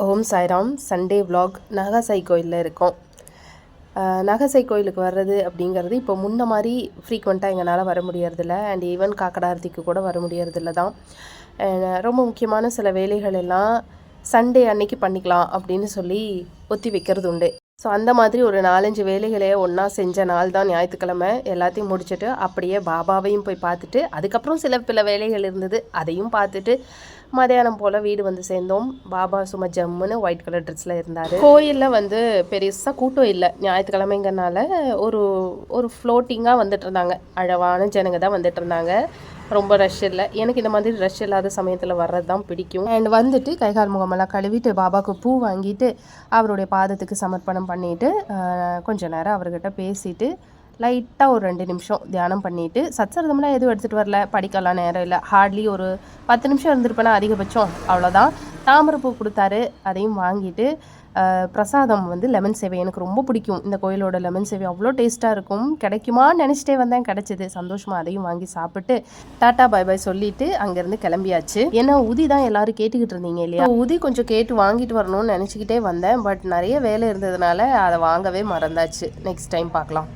ஓம் Sairam. Sunday vlog Nagasai கோயிலில் இருக்கோம். நாகாசாய் கோயிலுக்கு வர்றது அப்படிங்கிறது இப்போ முன்ன மாதிரி ஃப்ரீக்வெண்ட்டாக எங்களால் வர முடியறதில்ல. அண்ட் ஈவன் காக்கடாரத்திக்கு கூட வர முடியறதில்ல தான். ரொம்ப முக்கியமான சில வேலைகள் எல்லாம் சண்டே அன்னைக்கு பண்ணிக்கலாம் அப்படின்னு சொல்லி ஒத்தி வைக்கிறது உண்டு. ஸோ அந்த மாதிரி ஒரு 4-5 வேலைகளையே ஒன்றா செஞ்ச நாள் தான் ஞாயிற்றுக்கிழமை. எல்லாத்தையும் முடிச்சுட்டு அப்படியே பாபாவையும் போய் பார்த்துட்டு அதுக்கப்புறம் சில பல வேலைகள் இருந்தது, அதையும் பார்த்துட்டு மதியானம் போல் வீடு வந்து சேர்ந்தோம். பாபா சும்மா ஜம்முன்னு ஒயிட் கலர் ட்ரெஸ்ஸில் இருந்தார். கோயிலில் வந்து பெருசாக கூட்டம் இல்லை, ஞாயிற்றுக்கிழமைங்கிறனால ஒரு ஒரு ஃப்ளோட்டிங்காக வந்துட்டு இருந்தாங்க. அழகான ஜனங்க தான் வந்துட்டு இருந்தாங்க, ரொம்ப ரஷ் இல்லை. எனக்கு இந்த மாதிரி ரஷ் இல்லாத சமயத்தில் வர்றது தான் பிடிக்கும். அண்ட் வந்துட்டு கைகால் முகமெல்லாம் கழுவிட்டு பாபாவுக்கு பூ வாங்கிட்டு அவருடைய பாதத்துக்கு சமர்ப்பணம் பண்ணிவிட்டு கொஞ்ச நேரம் அவர்கிட்ட பேசிட்டு லைட்டாக ஒரு 2 நிமிஷம் தியானம் பண்ணிவிட்டு, சத்சரதம்லாம் எதுவும் எடுத்துகிட்டு வரல, படிக்கலாம் நேரம் இல்லை. ஹார்ட்லி ஒரு 10 நிமிஷம் இருந்திருப்பேனா அதிகபட்சம், அவ்வளோதான். தாமரைப்பூ கொடுத்தாரு, அதையும் வாங்கிட்டு பிரசாதம் வந்து லெமன் சேவை எனக்கு ரொம்ப பிடிக்கும். இந்த கோயிலோட லெமன் சேவை அவ்வளோ டேஸ்ட்டாக இருக்கும். கிடைக்குமான்னு நினச்சிட்டே வந்தேன், கிடச்சிது. சந்தோஷமாக அதையும் வாங்கி சாப்பிட்டு டாட்டா பாய் பாய் சொல்லிவிட்டு அங்கேருந்து கிளம்பியாச்சு. ஏன்னா உதி தான் எல்லோரும் கேட்டுக்கிட்டு இருந்தீங்க இல்லையா, உதி கொஞ்சம் கேட்டு வாங்கிட்டு வரணும்னு நினச்சிக்கிட்டே வந்தேன். பட் நிறைய வேலை இருந்ததுனால அதை வாங்கவே மறந்தாச்சு. நெக்ஸ்ட் டைம் பார்க்கலாம்.